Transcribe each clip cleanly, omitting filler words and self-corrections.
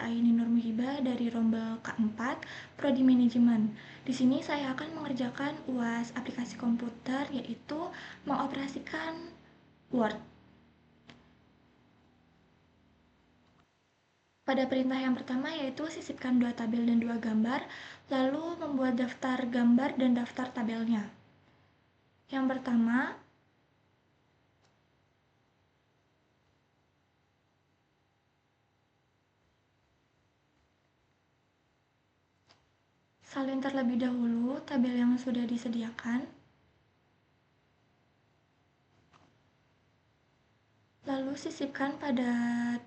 Aini Nurmuhibah dari Rombel K4, Prodi Manajemen. Di sini saya akan mengerjakan UAS aplikasi komputer, yaitu mengoperasikan Word. Pada perintah yang pertama yaitu sisipkan 2 tabel dan 2 gambar, lalu membuat daftar gambar dan daftar tabelnya. Yang pertama, salin terlebih dahulu tabel yang sudah disediakan, lalu sisipkan pada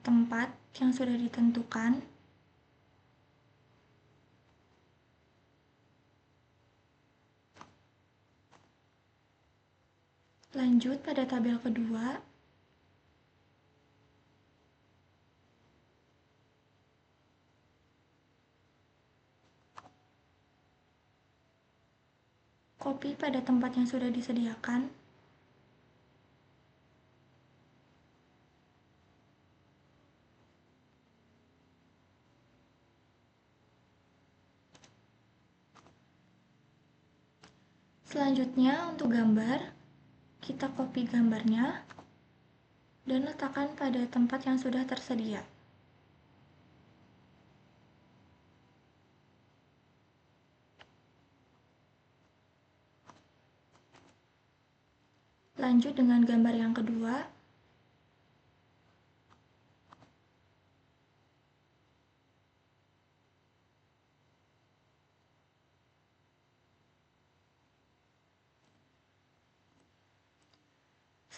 tempat yang sudah ditentukan. Lanjut pada tabel kedua, copy pada tempat yang sudah disediakan. Selanjutnya untuk gambar, kita copy gambarnya dan letakkan pada tempat yang sudah tersedia. Lanjut dengan gambar yang kedua.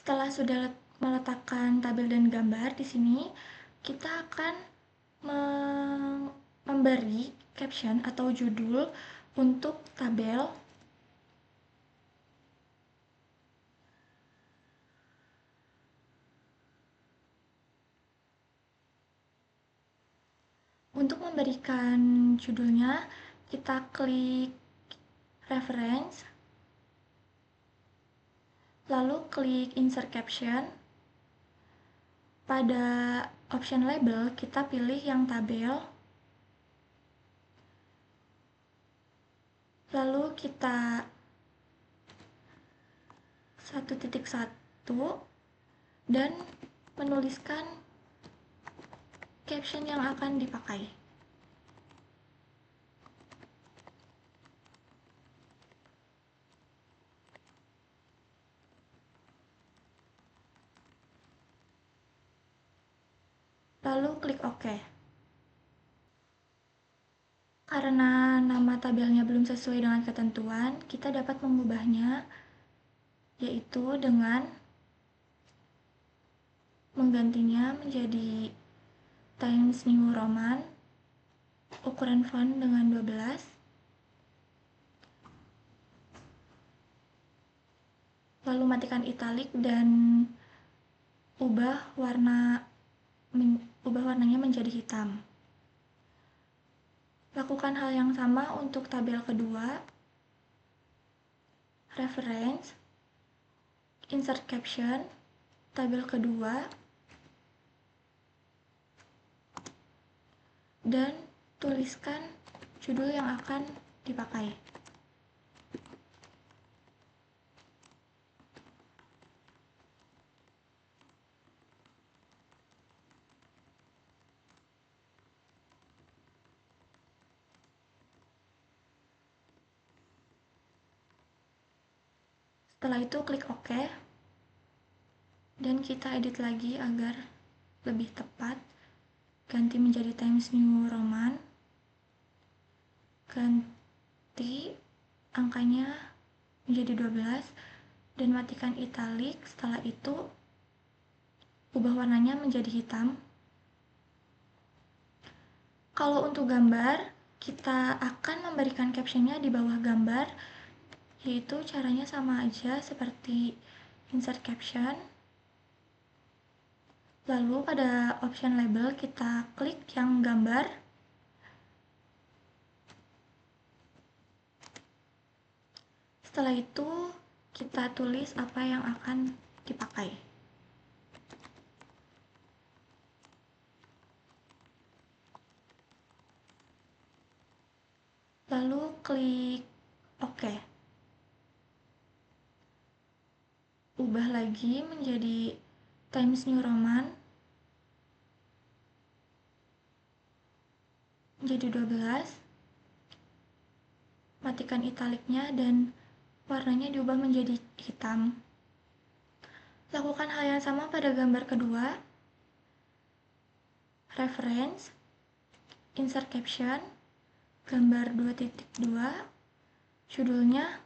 Setelah sudah meletakkan tabel dan gambar, di sini kita akan memberi caption atau judul untuk tabel. Untuk memberikan judulnya, kita klik reference, lalu klik insert caption. Pada option label, kita pilih yang tabel, lalu kita 1.1 dan menuliskan caption yang akan dipakai. Lalu klik OK. Karena nama tabelnya belum sesuai dengan ketentuan, kita dapat mengubahnya, yaitu dengan menggantinya menjadi Times New Roman, ukuran font dengan 12, lalu matikan italik dan ubah warnanya menjadi hitam. Lakukan hal yang sama untuk tabel kedua, reference, insert caption, tabel kedua, dan tuliskan judul yang akan dipakai. Setelah itu klik OK dan kita edit lagi agar lebih tepat. Ganti menjadi Times New Roman, ganti angkanya menjadi 12 dan matikan italik. Setelah itu ubah warnanya menjadi hitam. Kalau untuk gambar, kita akan memberikan captionnya di bawah gambar, yaitu caranya sama aja seperti insert caption. Lalu pada option label kita klik yang gambar, setelah itu kita tulis apa yang akan dipakai. lalu klik OK. Ubah lagi menjadi Times New Roman, menjadi 12, matikan italiknya dan warnanya diubah menjadi hitam. Lakukan hal yang sama pada gambar kedua. Reference, insert caption, gambar 2.2, judulnya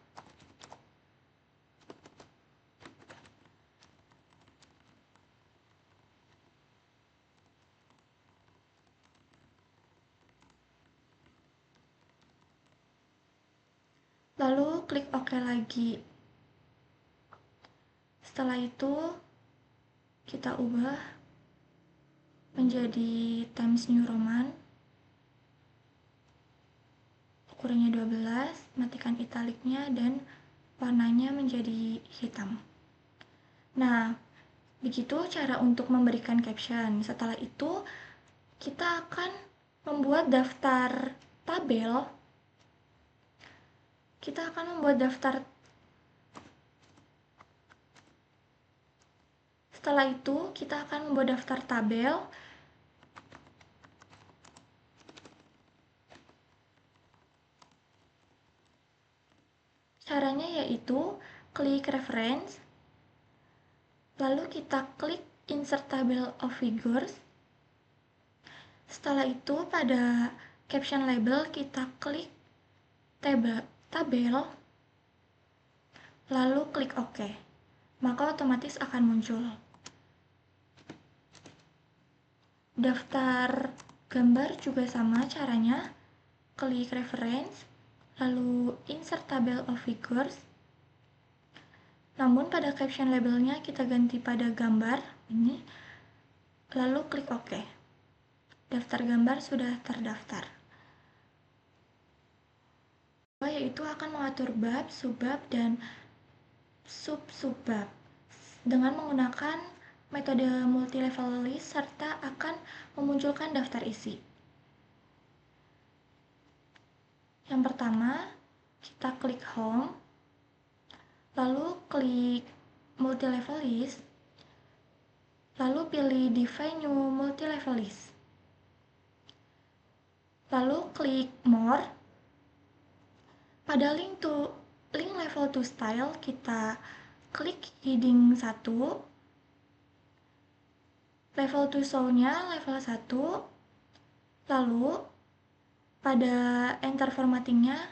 lalu klik OK lagi. Setelah itu kita ubah menjadi Times New Roman, ukurannya 12, matikan italiknya dan warnanya menjadi hitam. Nah, begitu cara untuk memberikan caption. Setelah itu kita akan membuat daftar tabel. Setelah itu kita akan membuat daftar tabel. Caranya yaitu klik reference, lalu kita klik insert table of figures. Setelah itu pada caption label kita klik tabel, lalu klik OK. Maka otomatis akan muncul daftar gambar. Juga sama caranya, klik reference, lalu insert table of figures. Namun pada caption labelnya kita ganti pada gambar ini, lalu klik OK. Daftar gambar sudah terdaftar. Yaitu akan mengatur bab, subbab, dan sub-subbab dengan menggunakan metode multi-level list serta akan memunculkan daftar isi. Yang pertama, kita klik home, lalu klik multi-level list, lalu pilih define new multi-level list, lalu klik more. Pada link level to style kita klik heading 1, level to show-nya level 1, lalu pada enter formattingnya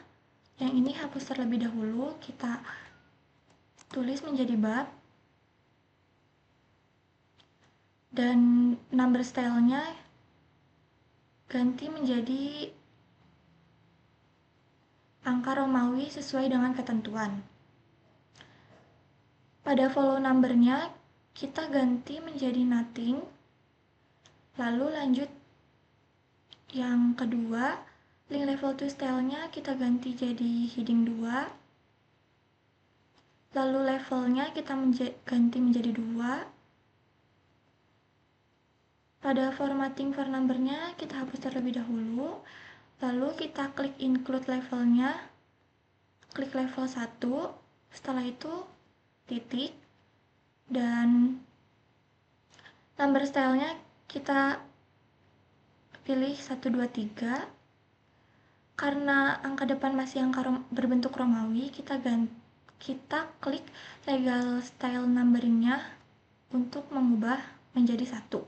yang ini hapus terlebih dahulu, kita tulis menjadi bab, dan number style-nya ganti menjadi angka Romawi sesuai dengan ketentuan. Pada follow number-nya kita ganti menjadi nothing, lalu lanjut yang kedua, link level to style-nya kita ganti jadi heading 2, lalu levelnya kita ganti menjadi 2. Pada formatting for number-nya kita hapus terlebih dahulu, lalu kita klik include levelnya, klik level 1, setelah itu titik, dan number style-nya kita pilih 1, 2, 3. Karena angka depan masih angka berbentuk Romawi, kita klik legal style numbering-nya untuk mengubah menjadi 1.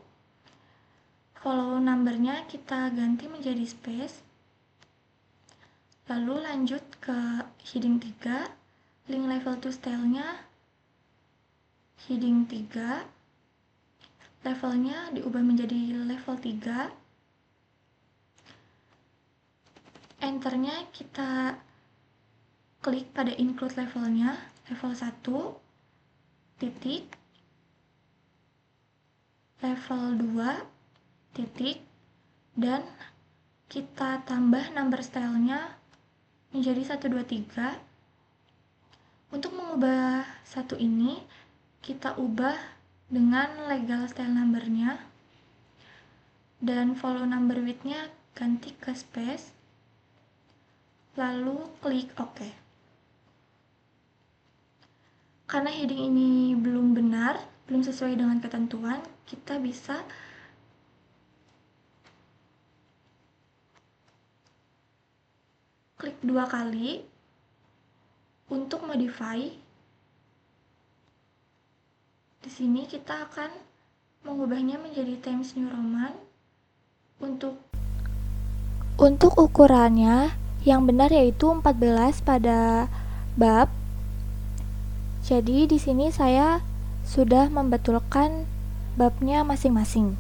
Follow number-nya kita ganti menjadi space, lalu lanjut ke heading 3, link level to style-nya heading 3, levelnya diubah menjadi level 3, enternya kita klik pada include levelnya, level 1, titik, level 2, titik, dan kita tambah number style-nya menjadi 1, 2, 3. Untuk mengubah satu ini, kita ubah dengan legal style number-nya, dan follow number width-nya ganti ke space, lalu klik OK. Karena heading ini belum benar, belum sesuai dengan ketentuan, kita bisa klik 2 kali untuk modify. Di sini kita akan mengubahnya menjadi Times New Roman. Untuk ukurannya yang benar yaitu 14 pada bab. Jadi di sini saya sudah membetulkan babnya masing-masing.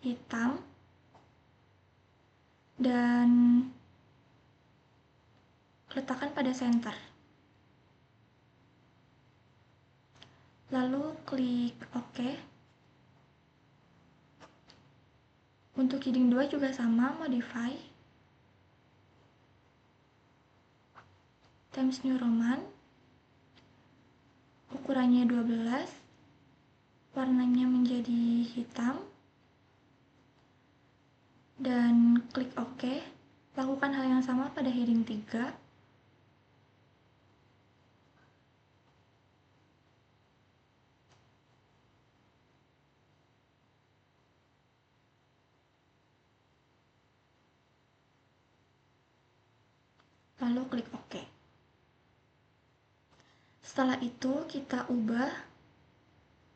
Hitam dan letakkan pada center. Lalu klik OK. Untuk heading 2 juga sama, modify Times New Roman. Ukurannya 12, warnanya menjadi hitam, dan klik OK. Lakukan hal yang sama pada heading 3. Lalu klik OK. Setelah itu kita ubah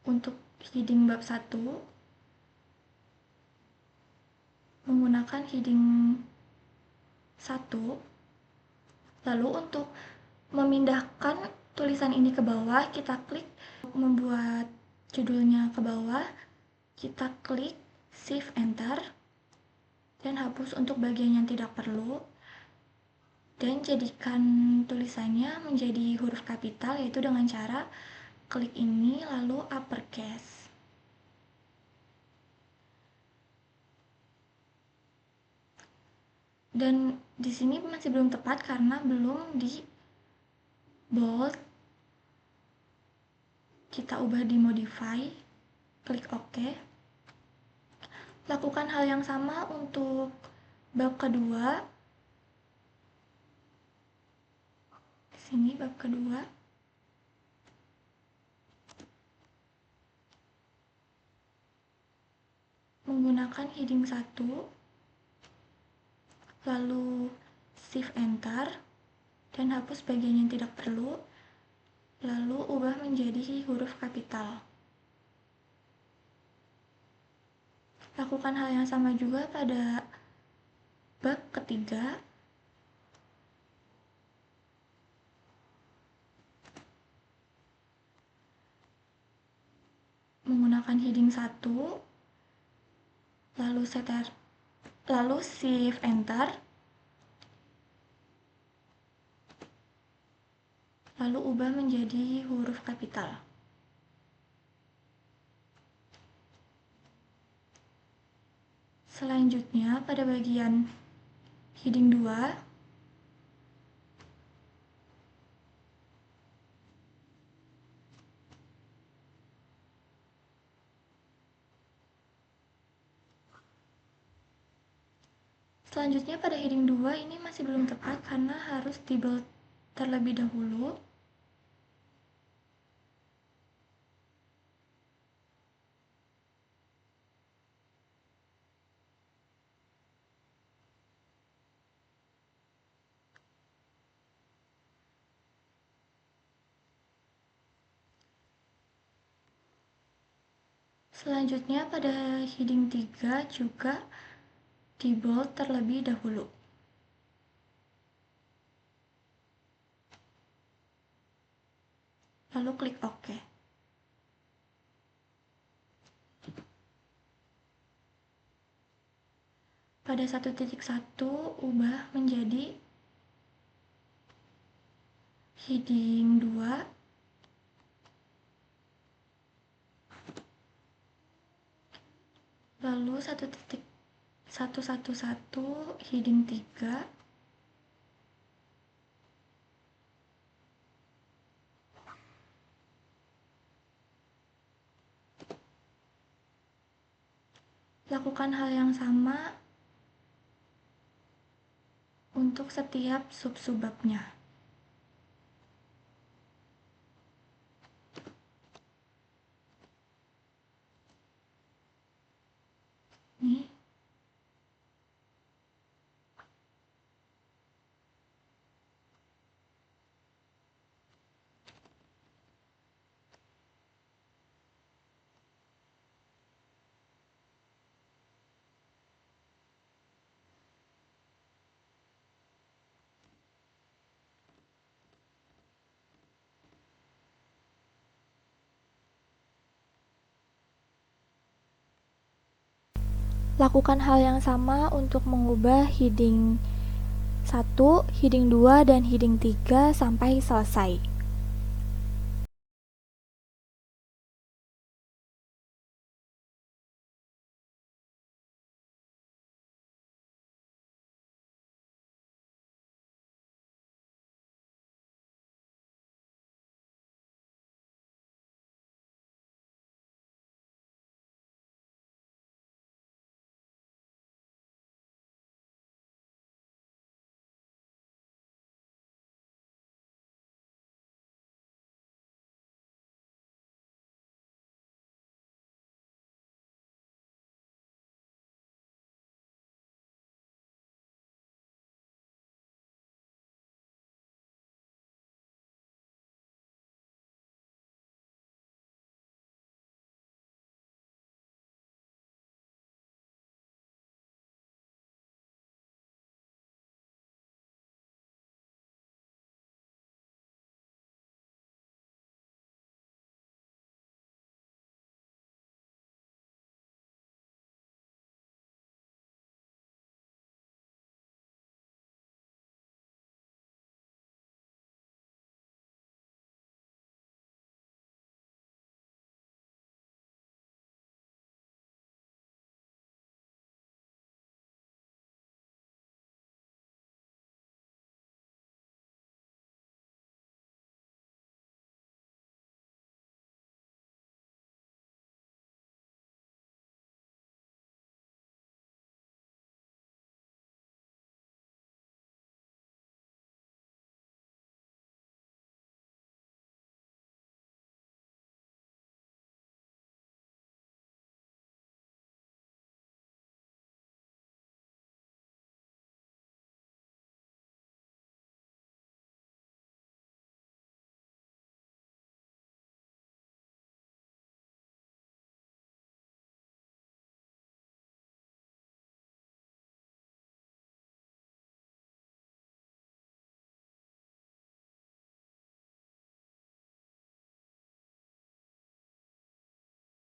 untuk heading bab 1 menggunakan heading 1. Lalu untuk memindahkan tulisan ini ke bawah, kita klik membuat judulnya ke bawah, kita klik Shift Enter dan hapus untuk bagian yang tidak perlu, dan jadikan tulisannya menjadi huruf kapital, yaitu dengan cara klik ini lalu uppercase. Dan di sini masih belum tepat karena belum di bold. Kita ubah di modify, klik OK. Lakukan hal yang sama untuk bab kedua. Di sini bab kedua. Menggunakan heading 1, lalu Shift Enter dan hapus bagian yang tidak perlu, lalu ubah menjadi huruf kapital. Lakukan hal yang sama juga pada bab ketiga. Menggunakan heading 1, lalu Shift Enter, lalu ubah menjadi huruf kapital. Selanjutnya pada bagian heading 2, selanjutnya pada heading 2 ini masih belum tepat karena harus di bold terlebih dahulu. Selanjutnya pada heading 3 juga di bold terlebih dahulu. Lalu klik OK. Pada 1.1 ubah menjadi heading 2, lalu 1.111 heading 3, lakukan hal yang sama untuk setiap sub-subbabnya. Nih. Lakukan hal yang sama untuk mengubah heading 1, heading 2, dan heading 3 sampai selesai.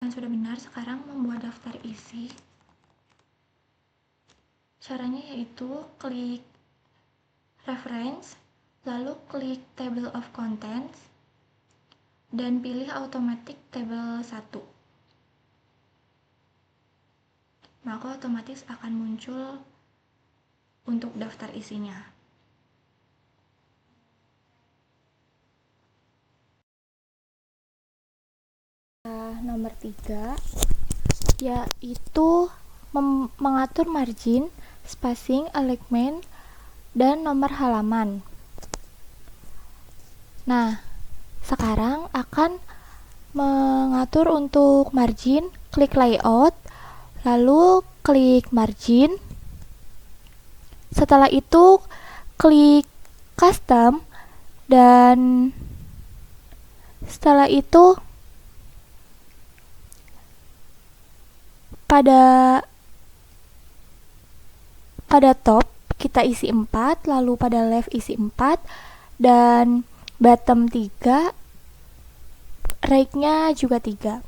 Sudah benar, sekarang membuat daftar isi. Caranya yaitu klik reference, lalu klik table of contents, dan pilih automatic table 1. Maka otomatis akan muncul untuk daftar isinya. Nomor 3 yaitu mengatur margin, spacing, alignment, dan nomor halaman. Nah, sekarang akan mengatur untuk margin, klik layout, lalu klik margin. Setelah itu klik custom, dan setelah itu pada top kita isi 4, lalu pada left isi 4, dan bottom 3, right-nya juga 3.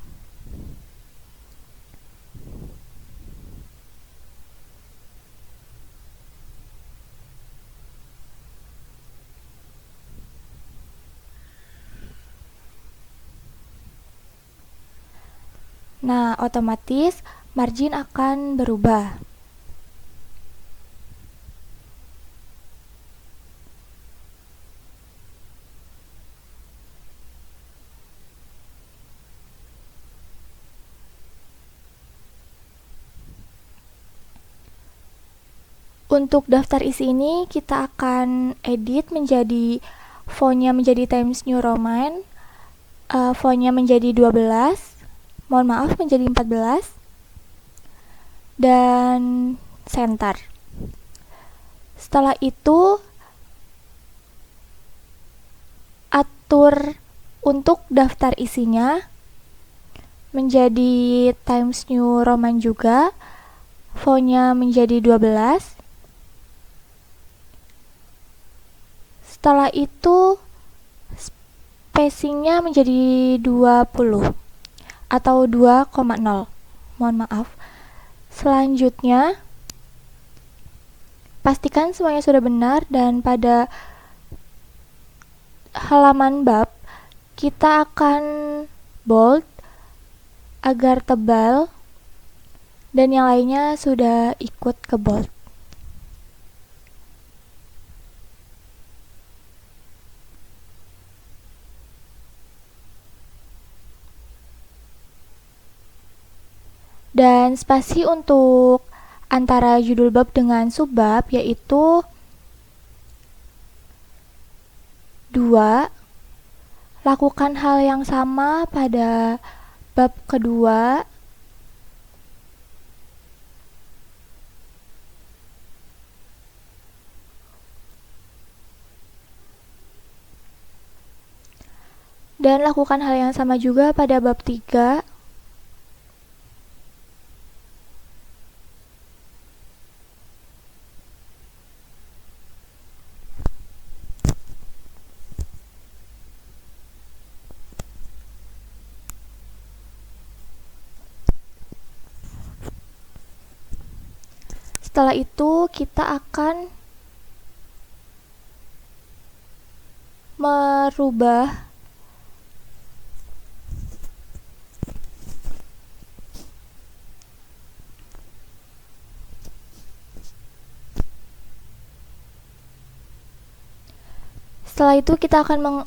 Nah, otomatis margin akan berubah. Untuk daftar isi ini kita akan edit menjadi fontnya menjadi Times New Roman, fontnya menjadi 12, mohon maaf menjadi 14, dan center. Setelah itu atur untuk daftar isinya menjadi Times New Roman juga, fontnya menjadi 12. Setelah itu spacingnya menjadi 20 atau 2,0, mohon maaf. Selanjutnya pastikan semuanya sudah benar, dan pada halaman bab kita akan bold agar tebal, dan yang lainnya sudah ikut ke bold. Dan spasi untuk antara judul bab dengan subbab yaitu 2. Lakukan hal yang sama pada bab kedua. Dan lakukan hal yang sama juga pada bab 3. Setelah itu kita akan merubah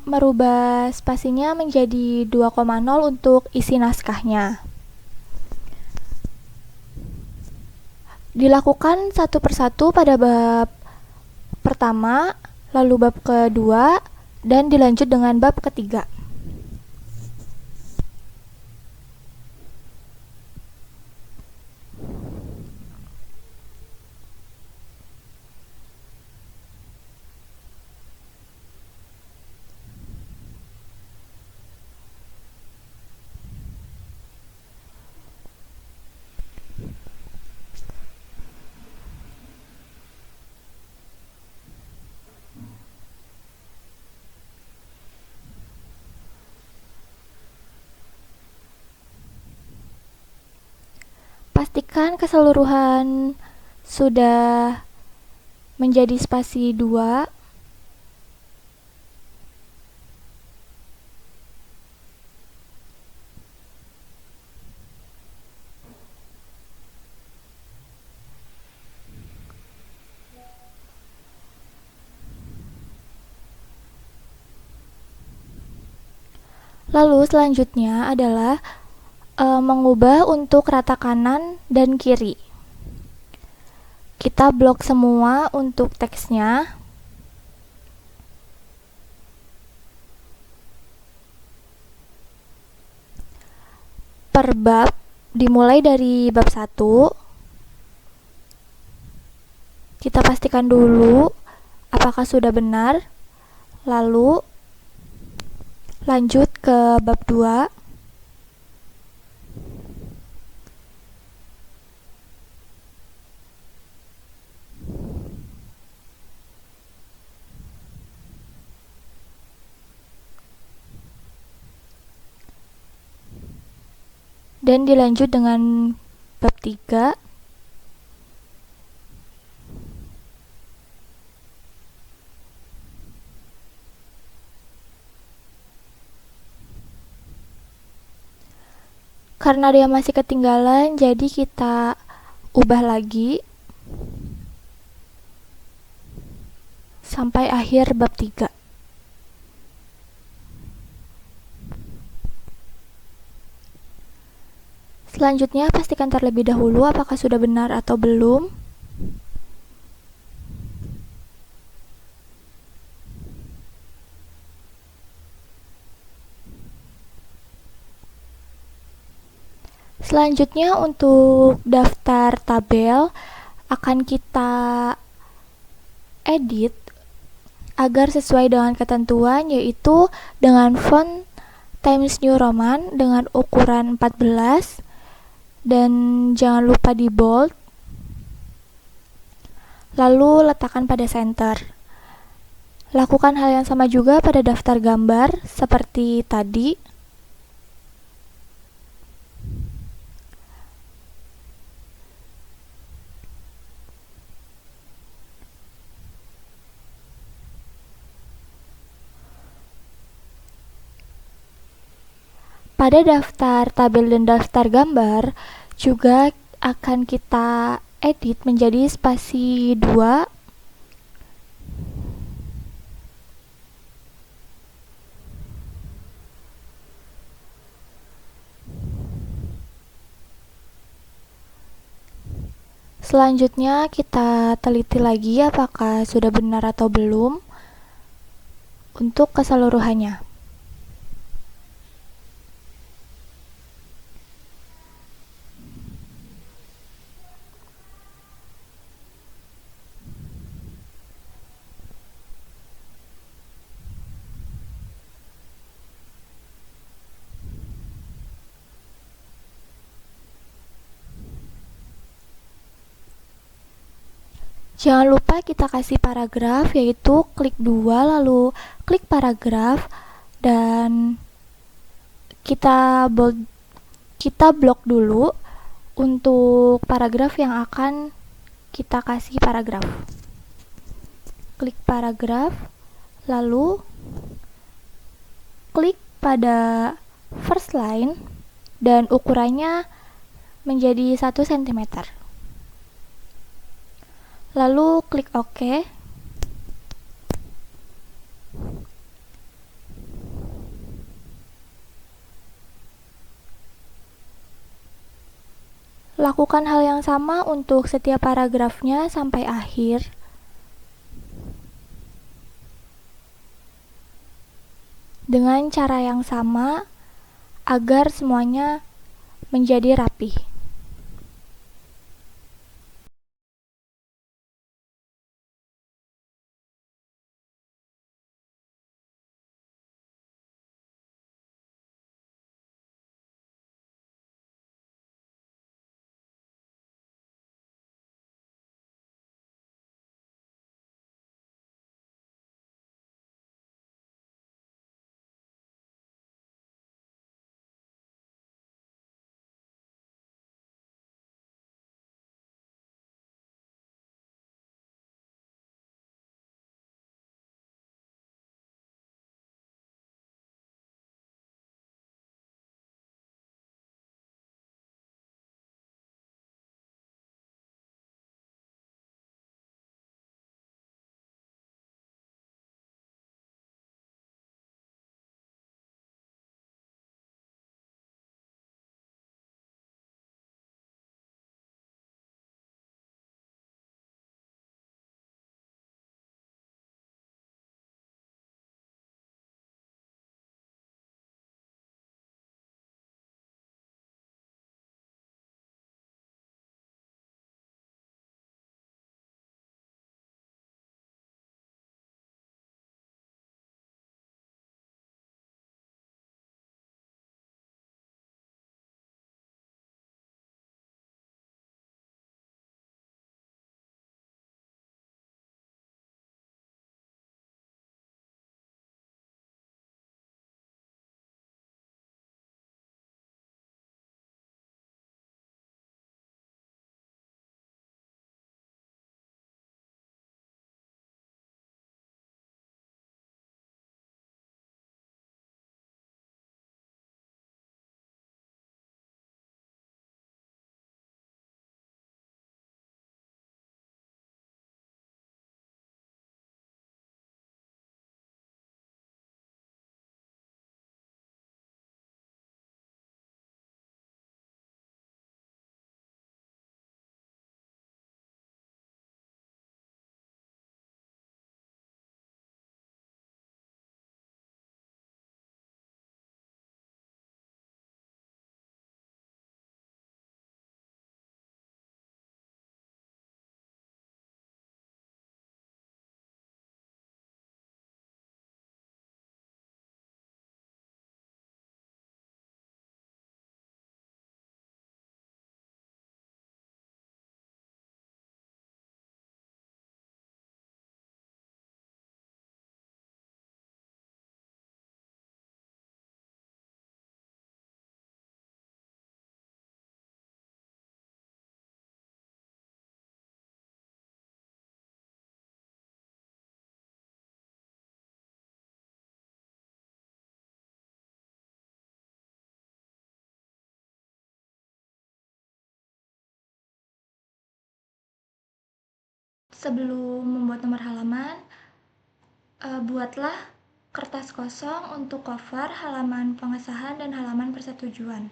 merubah spasinya menjadi 2,0 untuk isi naskahnya. Dilakukan satu persatu pada bab pertama, lalu bab kedua, dan dilanjut dengan bab ketiga. Pastikan keseluruhan sudah menjadi spasi 2. Lalu selanjutnya adalah mengubah untuk rata kanan dan kiri. Kita blok semua untuk teksnya. Per bab, dimulai dari bab 1. Kita pastikan dulu apakah sudah benar. Lalu lanjut ke bab 2. Dan dilanjut dengan bab 3. Karena dia masih ketinggalan, jadi kita ubah lagi sampai akhir bab 3. Selanjutnya, pastikan terlebih dahulu apakah sudah benar atau belum. Selanjutnya, untuk daftar tabel akan kita edit agar sesuai dengan ketentuan, yaitu dengan font Times New Roman dengan ukuran 14, dan jangan lupa di bold, lalu letakkan pada center. Lakukan hal yang sama juga pada daftar gambar seperti tadi. Pada daftar tabel dan daftar gambar juga akan kita edit menjadi spasi 2. Selanjutnya kita teliti lagi apakah sudah benar atau belum untuk keseluruhannya. Jangan lupa kita kasih paragraf, yaitu klik 2 lalu klik paragraf, dan kita blok dulu untuk paragraf yang akan kita kasih paragraf. Klik paragraf, lalu klik pada first line dan ukurannya menjadi 1 cm. Lalu klik OK. Lakukan hal yang sama untuk setiap paragrafnya sampai akhir. Dengan cara yang sama agar semuanya menjadi rapih. Sebelum membuat nomor halaman, buatlah kertas kosong untuk cover halaman pengesahan dan halaman persetujuan.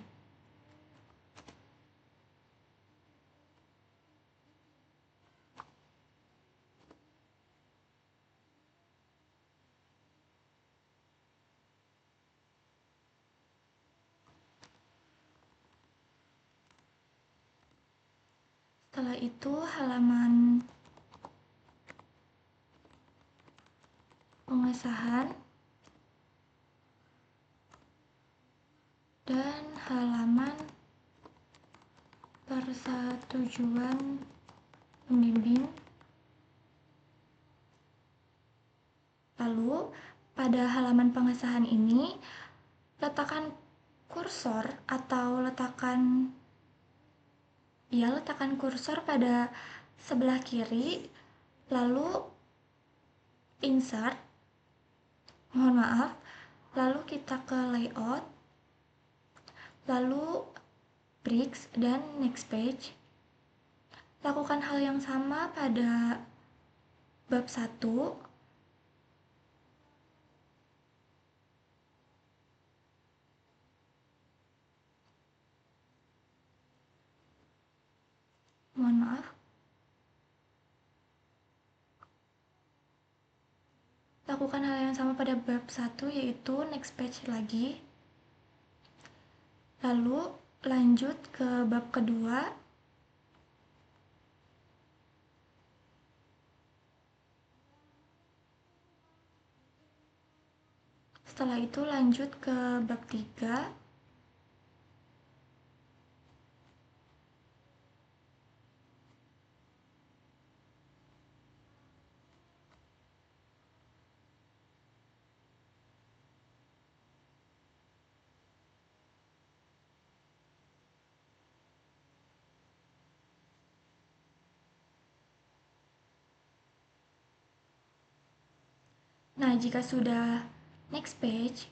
Setelah itu halaman pengesahan dan halaman persetujuan pembimbing. Lalu pada halaman pengesahan ini letakkan kursor atau letakkan kursor pada sebelah kiri, lalu insert, lalu kita ke layout, lalu bricks dan next page. Lakukan hal yang sama pada bab 1. Mohon maaf. Lakukan hal yang sama pada bab 1, yaitu next page lagi. Lalu lanjut ke bab kedua. Setelah itu lanjut ke bab 3. Nah, jika sudah next page,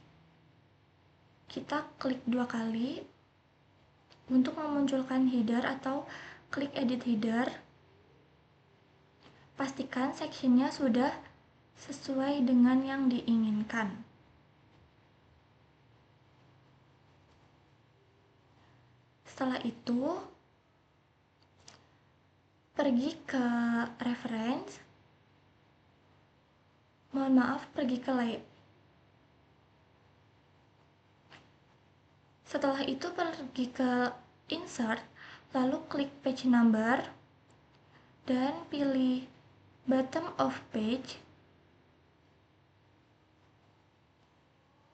kita klik 2 kali untuk memunculkan header atau klik edit header. Pastikan sectionnya sudah sesuai dengan yang diinginkan. Setelah itu, pergi ke reference. Pergi ke layout. Setelah itu pergi ke insert, lalu klik page number dan pilih bottom of page.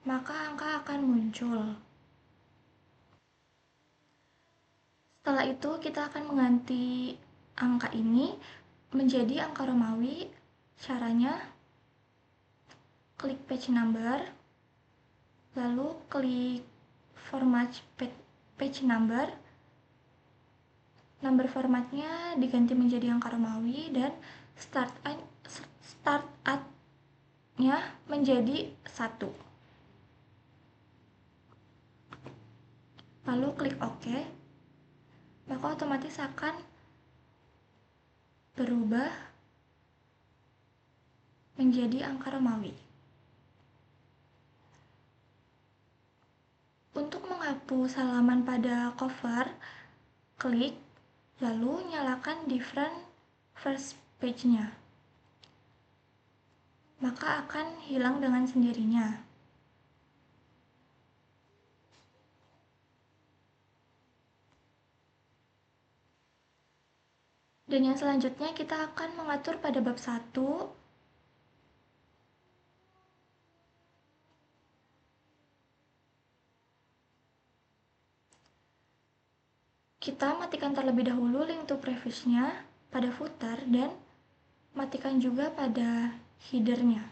Maka angka akan muncul. Setelah itu kita akan mengganti angka ini menjadi angka Romawi. Caranya klik page number, lalu klik format page number. Number formatnya diganti menjadi angka Romawi dan start at-nya menjadi 1. Lalu klik OK. Maka otomatis akan berubah menjadi angka Romawi. Untuk menghapus halaman pada cover, klik, lalu nyalakan different first page-nya. Maka akan hilang dengan sendirinya. Dan yang selanjutnya kita akan mengatur pada bab 1. Kita matikan terlebih dahulu link to previous-nya pada footer dan matikan juga pada header-nya.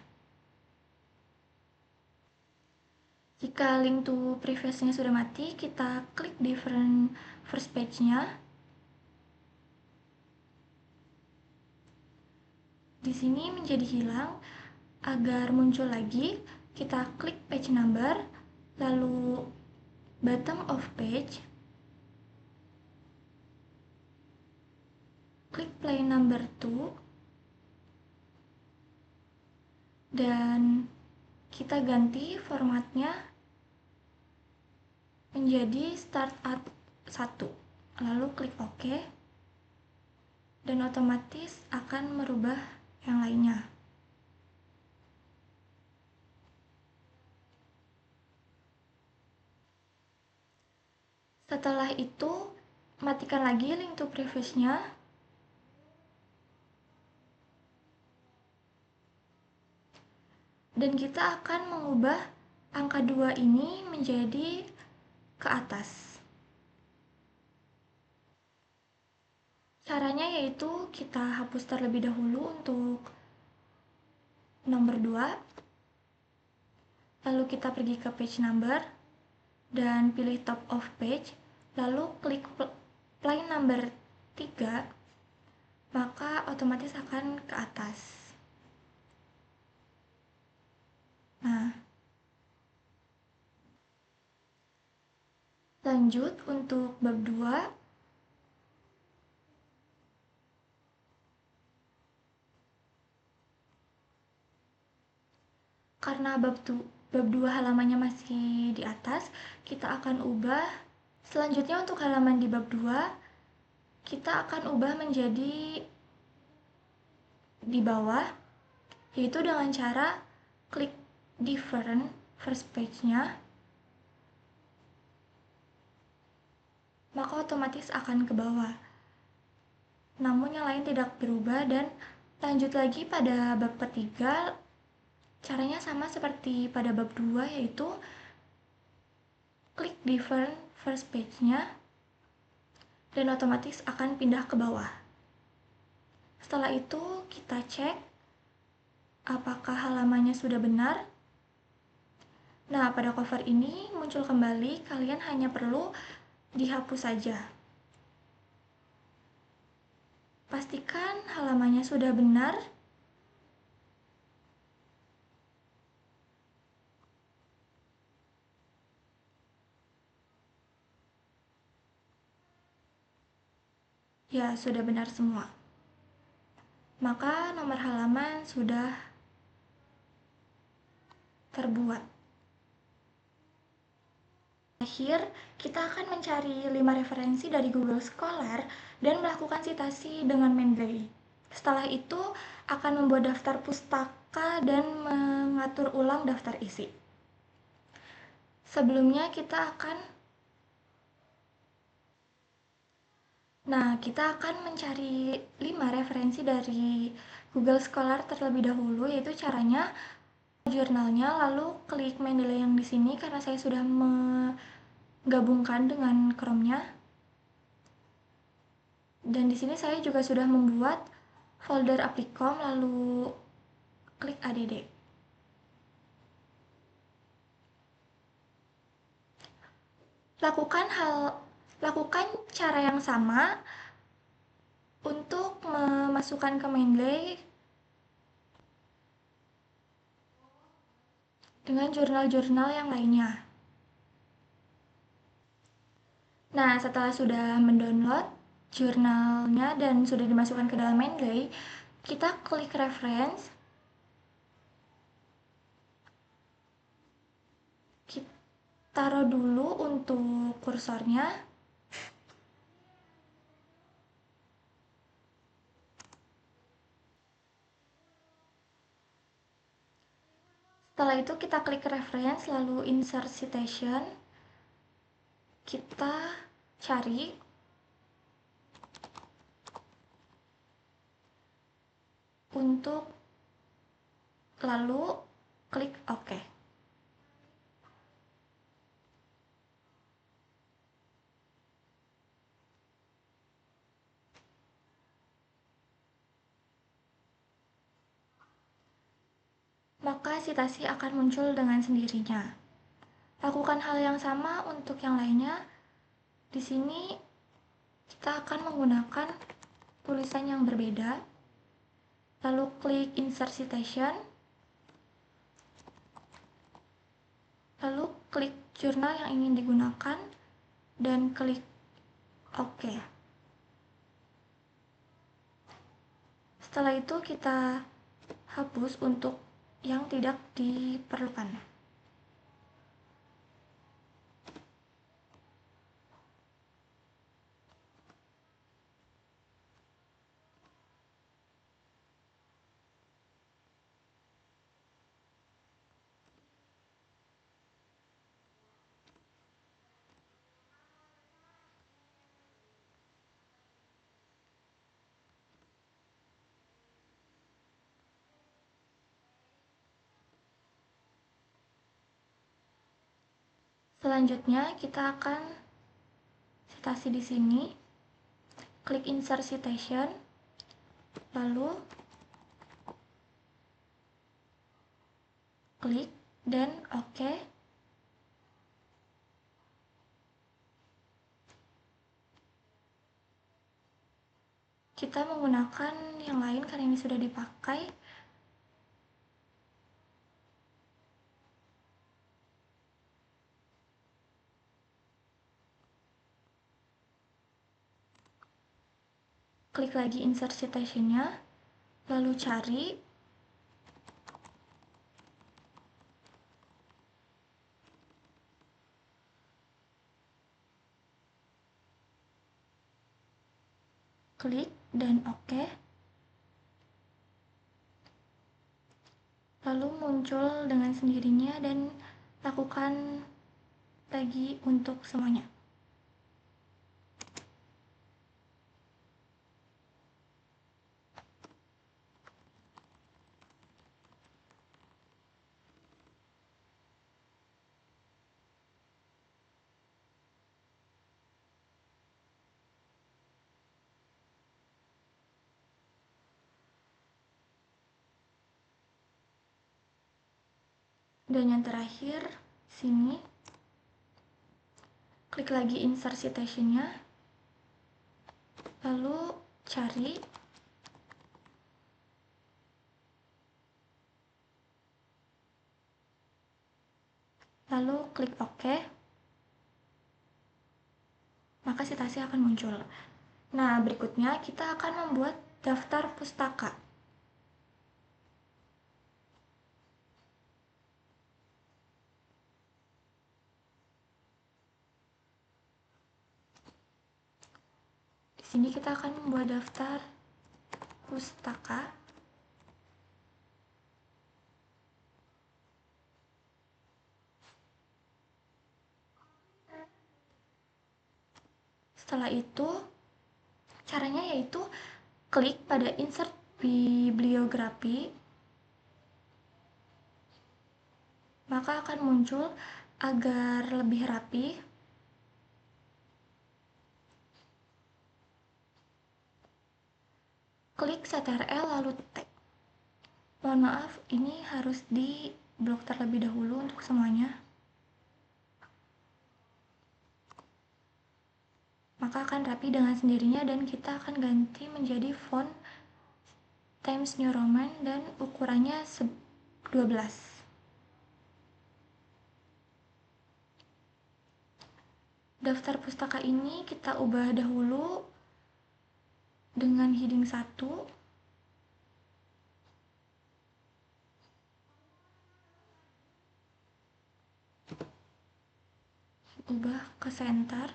Jika link to previous-nya sudah mati, kita klik different first page-nya. Di sini menjadi hilang. Agar muncul lagi, kita klik page number, lalu bottom of page, klik play number 2, dan kita ganti formatnya menjadi start at 1, lalu klik OK, dan otomatis akan merubah yang lainnya. Setelah itu, matikan lagi link to previous-nya. Dan kita akan mengubah angka 2 ini menjadi ke atas. Caranya yaitu kita hapus terlebih dahulu untuk nomor 2. Lalu kita pergi ke page number dan pilih top of page, lalu klik line number 3, maka otomatis akan ke atas. Nah, lanjut untuk bab 2. Karena bab 2 halamannya masih di atas, kita akan ubah. Selanjutnya untuk halaman di bab 2, kita akan ubah menjadi di bawah, yaitu dengan cara klik different first page-nya, maka otomatis akan ke bawah. Namun yang lain tidak berubah, dan lanjut lagi pada bab ketiga. Caranya sama seperti pada bab 2, yaitu klik different first page-nya dan otomatis akan pindah ke bawah. Setelah itu kita cek apakah halamannya sudah benar. Nah, pada cover ini muncul kembali, kalian hanya perlu dihapus saja. Pastikan halamannya sudah benar. Ya, sudah benar semua. Maka nomor halaman sudah terbuat. Terakhir, kita akan mencari 5 referensi dari Google Scholar dan melakukan citasi dengan Mendeley. Setelah itu, akan membuat daftar pustaka dan mengatur ulang daftar isi. Sebelumnya kita akan mencari 5 referensi dari Google Scholar terlebih dahulu, yaitu caranya jurnalnya, lalu klik Mendeley yang di sini karena saya sudah menggabungkan dengan Chrome-nya. Dan di sini saya juga sudah membuat folder Applicom, lalu klik add. Lakukan cara yang sama untuk memasukkan ke Mendeley dengan jurnal-jurnal yang lainnya. Nah, setelah sudah mendownload jurnalnya dan sudah dimasukkan ke dalam Mendeley, kita klik reference. Kita taruh dulu untuk kursornya. Setelah itu kita klik reference, lalu insert citation. Kita cari untuk, lalu klik OK. Maka citasi akan muncul dengan sendirinya. Lakukan hal yang sama untuk yang lainnya. Di sini kita akan menggunakan tulisan yang berbeda. Lalu klik insert citation. Lalu klik jurnal yang ingin digunakan dan klik OK. Setelah itu kita hapus untuk yang tidak diperlukan. Selanjutnya kita akan citasi di sini, klik insert citation, lalu klik dan oke. Kita menggunakan yang lain karena ini sudah dipakai. Klik lagi insert citation-nya, lalu cari klik dan oke. Lalu muncul dengan sendirinya dan lakukan lagi untuk semuanya. Dan yang terakhir, sini, klik lagi insert citation-nya, lalu cari, lalu klik OK, maka citasi akan muncul. Nah, berikutnya kita akan membuat daftar pustaka. Di sini kita akan membuat daftar pustaka. Setelah itu, caranya yaitu klik pada insert bibliografi, maka akan muncul agar lebih rapi. Klik CTRL lalu tag. Mohon maaf, ini harus di blok terlebih dahulu untuk semuanya. Maka akan rapi dengan sendirinya dan kita akan ganti menjadi font Times New Roman dan ukurannya 12. Daftar pustaka ini kita ubah dahulu dengan heading 1. Ubah ke center.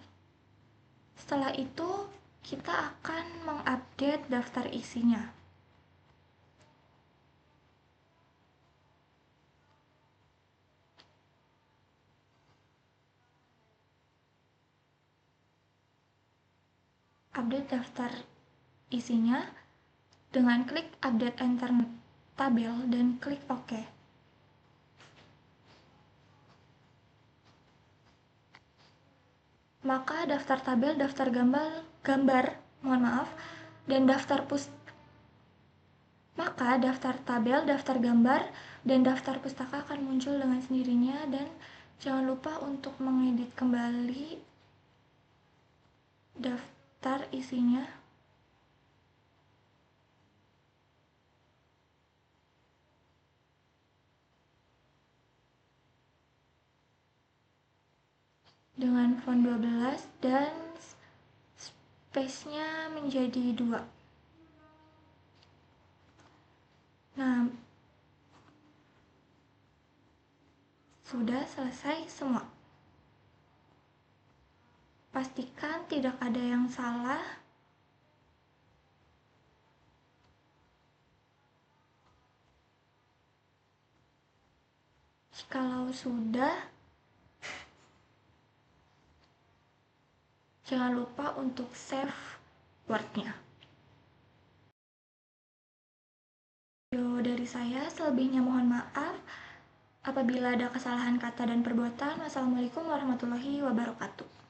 Setelah itu kita akan mengupdate daftar isinya. Update daftar isinya dengan klik update enter tabel dan klik OK. Maka daftar tabel, daftar gambar, dan daftar pustaka akan muncul dengan sendirinya. Dan jangan lupa untuk mengedit kembali daftar isinya. Dengan font 12 dan space-nya menjadi 2. Nah, sudah selesai semua. Pastikan tidak ada yang salah. Jikalau sudah, jangan lupa untuk save word-nya. Video dari saya, selebihnya mohon maaf. Apabila ada kesalahan kata dan perbuatan, wassalamualaikum warahmatullahi wabarakatuh.